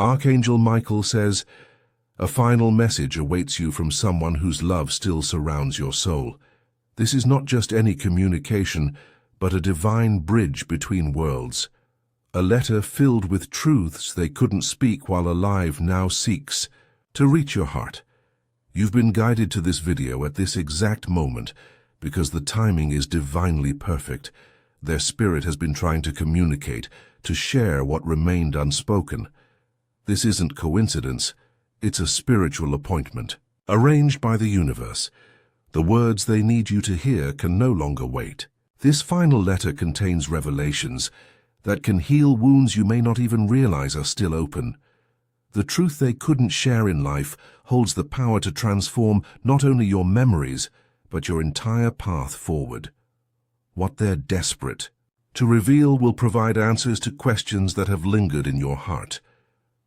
Archangel Michael says, "A final message awaits you from someone whose love still surrounds your soul. This is not just any communication, but a divine bridge between worlds. A letter filled with truths they couldn't speak while alive now seeks to reach your heart." You've been guided to this video at this exact moment because the timing is divinely perfect. Their spirit has been trying to communicate, to share what remained unspoken. This isn't coincidence, it's a spiritual appointment, arranged by the universe. The words they need you to hear can no longer wait. This final letter contains revelations that can heal wounds you may not even realize are still open. The truth they couldn't share in life holds the power to transform not only your memories, but your entire path forward. What they're desperate to reveal will provide answers to questions that have lingered in your heart.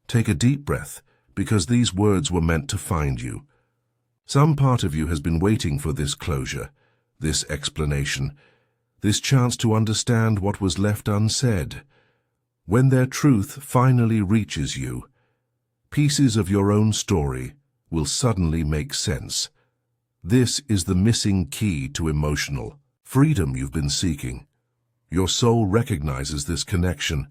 Take a deep breath, because these words were meant to find you. Some part of you has been waiting for this closure, this explanation, this chance to understand what was left unsaid. When their truth finally reaches you, pieces of your own story will suddenly make sense. This is the missing key to emotional freedom you've been seeking. Your soul recognizes this connection,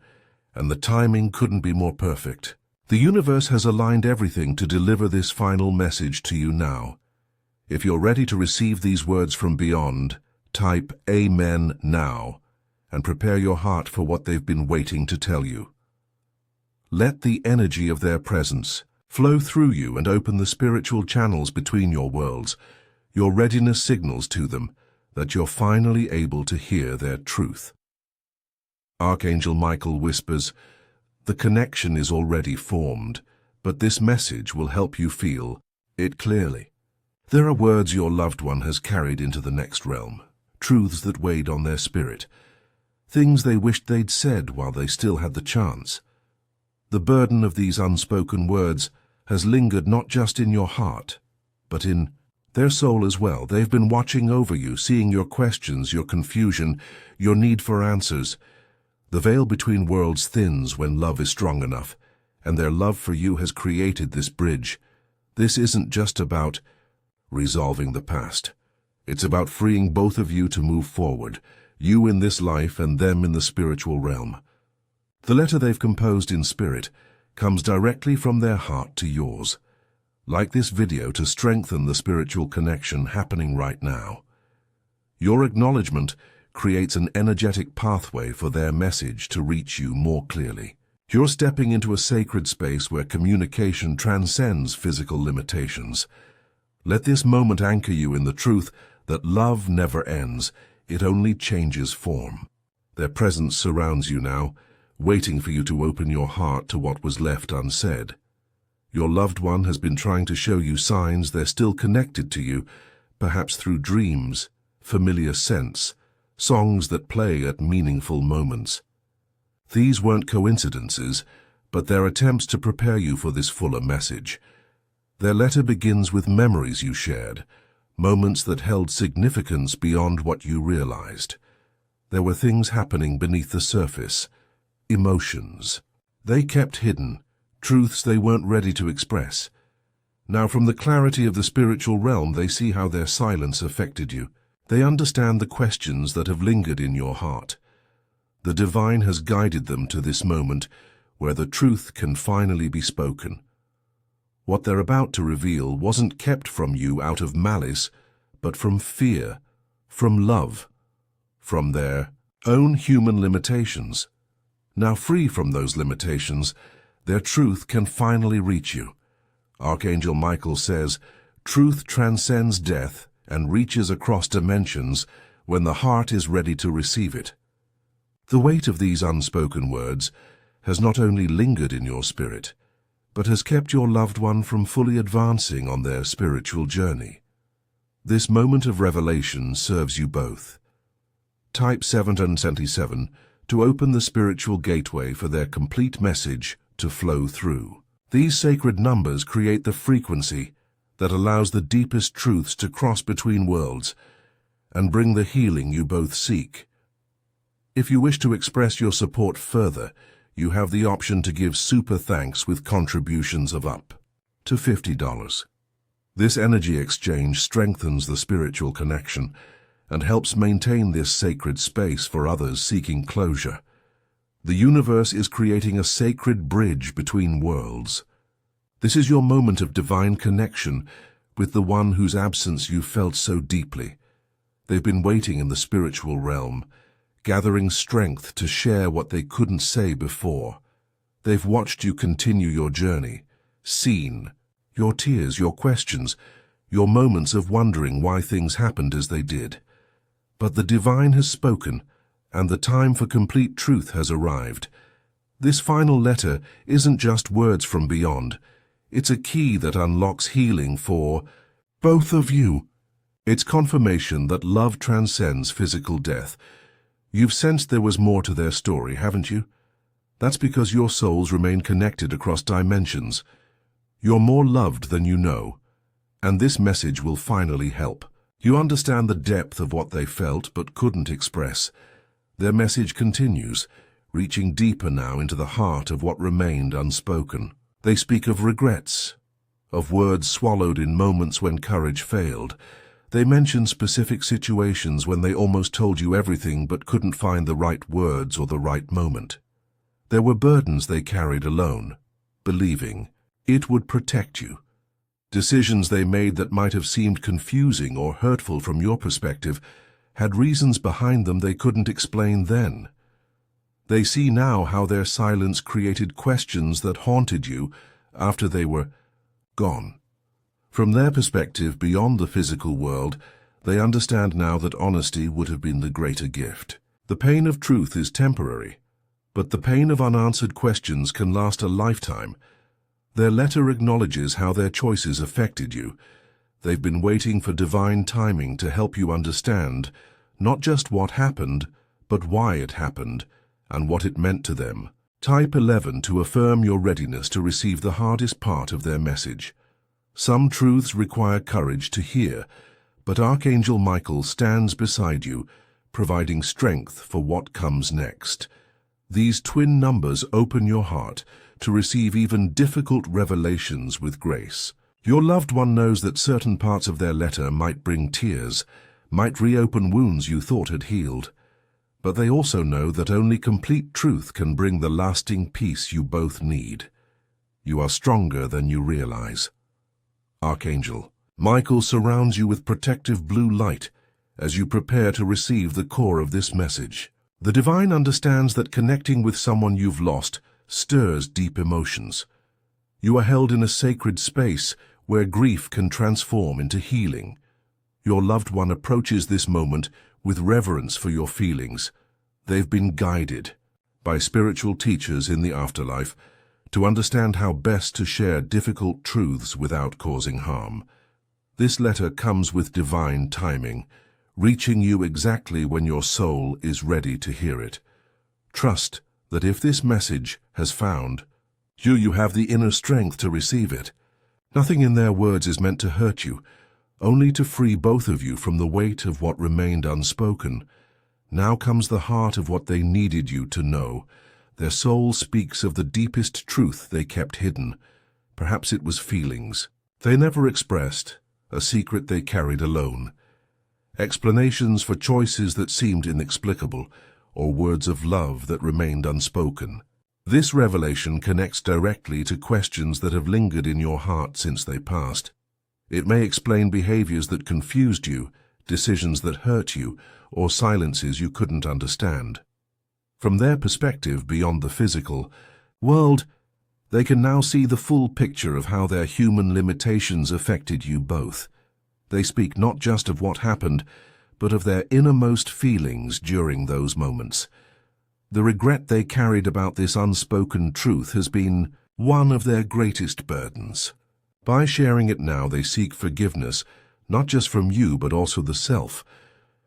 and the timing couldn't be more perfect. The universe has aligned everything to deliver this final message to you now. If you're ready to receive these words from beyond, type Amen now and prepare your heart for what they've been waiting to tell you. Let the energy of their presence flow through you and open the spiritual channels between your worlds. Your readiness signals to them that you're finally able to hear their truth. Archangel Michael whispers, "The connection is already formed, but this message will help you feel it clearly." There are words your loved one has carried into the next realm, truths that weighed on their spirit, things they wished they'd said while they still had the chance. The burden of these unspoken words has lingered not just in your heart, but in their soul as well. They've been watching over you, seeing your questions, your confusion, your need for answers. The veil between worlds thins when love is strong enough, and their love for you has created this bridge. This isn't just about resolving the past. It's about freeing both of you to move forward, you in this life and them in the spiritual realm. The letter they've composed in spirit comes directly from their heart to yours. Like this video, to strengthen the spiritual connection happening right now. Your acknowledgement creates an energetic pathway for their message to reach you more clearly. You're stepping into a sacred space where communication transcends physical limitations. Let this moment anchor you in the truth that love never ends, it only changes form. Their presence surrounds you now, waiting for you to open your heart to what was left unsaid. Your loved one has been trying to show you signs they're still connected to you, perhaps through dreams, familiar scents, songs that play at meaningful moments. These weren't coincidences, but their attempts to prepare you for this fuller message. Their letter begins with memories you shared, moments that held significance beyond what you realized. There were things happening beneath the surface, emotions they kept hidden, truths they weren't ready to express. Now, from the clarity of the spiritual realm, they see how their silence affected you. They understand the questions that have lingered in your heart. The divine has guided them to this moment where the truth can finally be spoken. What they're about to reveal wasn't kept from you out of malice, but from fear, from love, from their own human limitations. Now, free from those limitations, their truth can finally reach you. Archangel Michael says, "Truth transcends death and reaches across dimensions when the heart is ready to receive it." The weight of these unspoken words has not only lingered in your spirit, but has kept your loved one from fully advancing on their spiritual journey. This moment of revelation serves you both. Type 777 to open the spiritual gateway for their complete message to flow through. These sacred numbers create the frequency that allows the deepest truths to cross between worlds and bring the healing you both seek. If you wish to express your support further, you have the option to give super thanks with contributions of up to $50. This energy exchange strengthens the spiritual connection and helps maintain this sacred space for others seeking closure. The universe is creating a sacred bridge between worlds. This is your moment of divine connection with the one whose absence you felt so deeply. They've been waiting in the spiritual realm, gathering strength to share what they couldn't say before. They've watched you continue your journey, seen your tears, your questions, your moments of wondering why things happened as they did. But the divine has spoken, and the time for complete truth has arrived. This final letter isn't just words from beyond. It's a key that unlocks healing for both of you. It's confirmation that love transcends physical death. You've sensed there was more to their story, haven't you? That's because your souls remain connected across dimensions. You're more loved than you know, and this message will finally help. You understand the depth of what they felt but couldn't express. Their message continues, reaching deeper now into the heart of what remained unspoken. They speak of regrets, of words swallowed in moments when courage failed. They mention specific situations when they almost told you everything but couldn't find the right words or the right moment. There were burdens they carried alone, believing it would protect you. Decisions they made that might have seemed confusing or hurtful from your perspective had reasons behind them they couldn't explain then. They see now how their silence created questions that haunted you after they were gone. From their perspective beyond the physical world, they understand now that honesty would have been the greater gift. The pain of truth is temporary, but the pain of unanswered questions can last a lifetime. Their letter acknowledges how their choices affected you. They've been waiting for divine timing to help you understand not just what happened, but why it happened and what it meant to them. Type 11 to affirm your readiness to receive the hardest part of their message. Some truths require courage to hear, but Archangel Michael stands beside you, providing strength for what comes next. These twin numbers open your heart to receive even difficult revelations with grace. Your loved one knows that certain parts of their letter might bring tears, might reopen wounds you thought had healed. But they also know that only complete truth can bring the lasting peace you both need. You are stronger than you realize. Archangel Michael surrounds you with protective blue light as you prepare to receive the core of this message. The divine understands that connecting with someone you've lost stirs deep emotions. You are held in a sacred space where grief can transform into healing. Your loved one approaches this moment with reverence for your feelings. They've been guided by spiritual teachers in the afterlife to understand how best to share difficult truths without causing harm. This letter comes with divine timing, reaching you exactly when your soul is ready to hear it. Trust that if this message has found you, you have the inner strength to receive it. Nothing in their words is meant to hurt you, only to free both of you from the weight of what remained unspoken. Now comes the heart of what they needed you to know. Their soul speaks of the deepest truth they kept hidden. Perhaps it was feelings they never expressed, a secret they carried alone. Explanations for choices that seemed inexplicable, or words of love that remained unspoken. This revelation connects directly to questions that have lingered in your heart since they passed. It may explain behaviors that confused you, decisions that hurt you, or silences you couldn't understand. From their perspective beyond the physical world, they can now see the full picture of how their human limitations affected you both. They speak not just of what happened, but of their innermost feelings during those moments. The regret they carried about this unspoken truth has been one of their greatest burdens. By sharing it now, they seek forgiveness, not just from you, but also the self.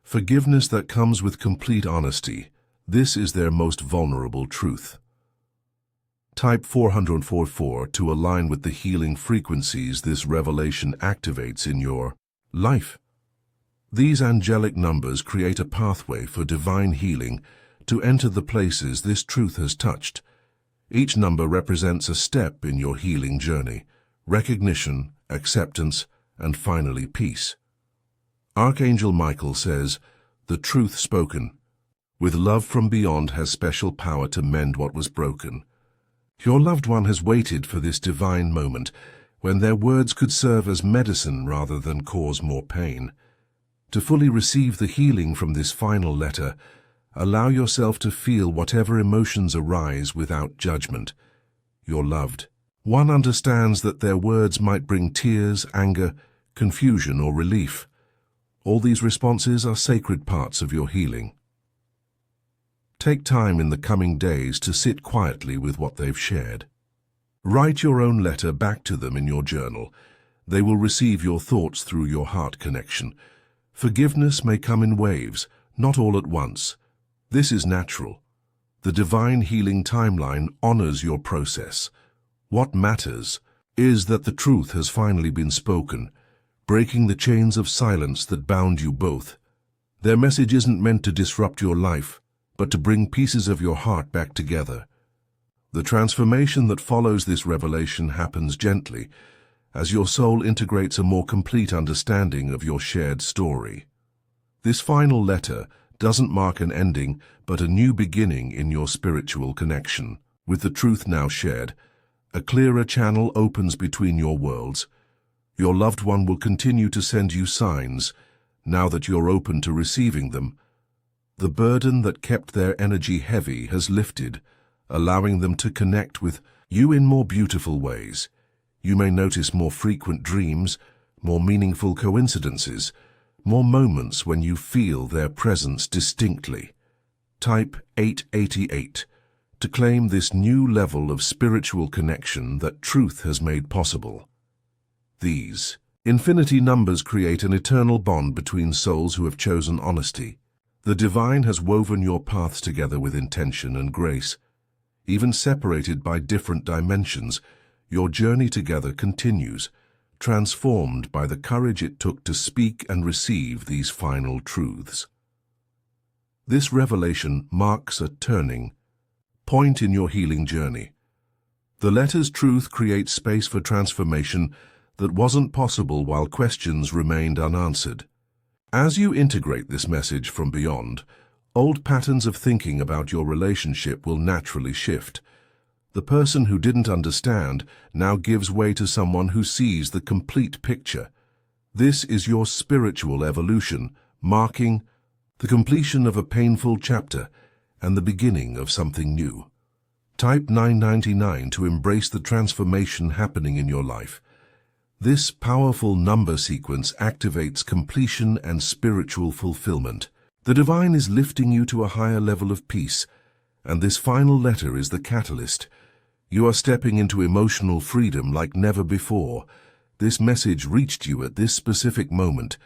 Forgiveness that comes with complete honesty. This is their most vulnerable truth. Type 444 to align with the healing frequencies this revelation activates in your life. These angelic numbers create a pathway for divine healing to enter the places this truth has touched. Each number represents a step in your healing journey: recognition, acceptance, and finally peace. Archangel Michael says, "The truth spoken, with love from beyond, has special power to mend what was broken." Your loved one has waited for this divine moment when their words could serve as medicine rather than cause more pain. To fully receive the healing from this final letter, allow yourself to feel whatever emotions arise without judgment. You're loved. One understands that their words might bring tears, anger, confusion, or relief. All these responses are sacred parts of your healing. Take time in the coming days to sit quietly with what they've shared. Write your own letter back to them in your journal. They will receive your thoughts through your heart connection. Forgiveness may come in waves, not all at once. This is natural. The divine healing timeline honors your process. What matters is that the truth has finally been spoken, breaking the chains of silence that bound you both. Their message isn't meant to disrupt your life, but to bring pieces of your heart back together. The transformation that follows this revelation happens gently, as your soul integrates a more complete understanding of your shared story. This final letter doesn't mark an ending, but a new beginning in your spiritual connection. With the truth now shared, a clearer channel opens between your worlds. Your loved one will continue to send you signs, now that you're open to receiving them. The burden that kept their energy heavy has lifted, allowing them to connect with you in more beautiful ways. You may notice more frequent dreams, more meaningful coincidences, more moments when you feel their presence distinctly. Type 888 to claim this new level of spiritual connection that truth has made possible. These infinity numbers create an eternal bond between souls who have chosen honesty. The divine has woven your paths together with intention and grace. Even separated by different dimensions, your journey together continues, transformed by the courage it took to speak and receive these final truths. This revelation marks a turning point in your healing journey. The letter's truth creates space for transformation that wasn't possible while questions remained unanswered. As you integrate this message from beyond, old patterns of thinking about your relationship will naturally shift. The person who didn't understand now gives way to someone who sees the complete picture. This is your spiritual evolution, marking the completion of a painful chapter and the beginning of something new. Type 999 to embrace the transformation happening in your life. This powerful number sequence activates completion and spiritual fulfillment. The divine is lifting you to a higher level of peace, and this final letter is the catalyst. You are stepping into emotional freedom like never before. This message reached you at this specific moment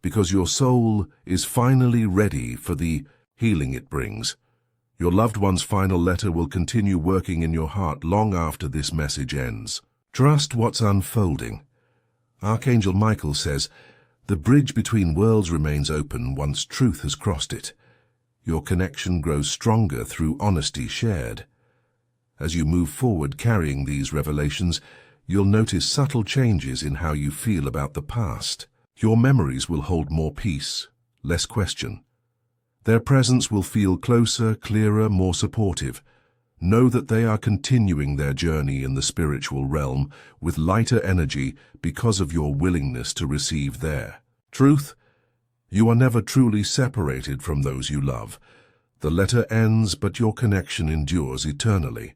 because your soul is finally ready for the healing it brings. Your loved one's final letter will continue working in your heart long after this message ends. Trust what's unfolding. Archangel Michael says, "The bridge between worlds remains open once truth has crossed it." Your connection grows stronger through honesty shared. As you move forward carrying these revelations, you'll notice subtle changes in how you feel about the past. Your memories will hold more peace, less question. Their presence will feel closer, clearer, more supportive. Know that they are continuing their journey in the spiritual realm with lighter energy because of your willingness to receive their truth. You are never truly separated from those you love. The letter ends, but your connection endures eternally.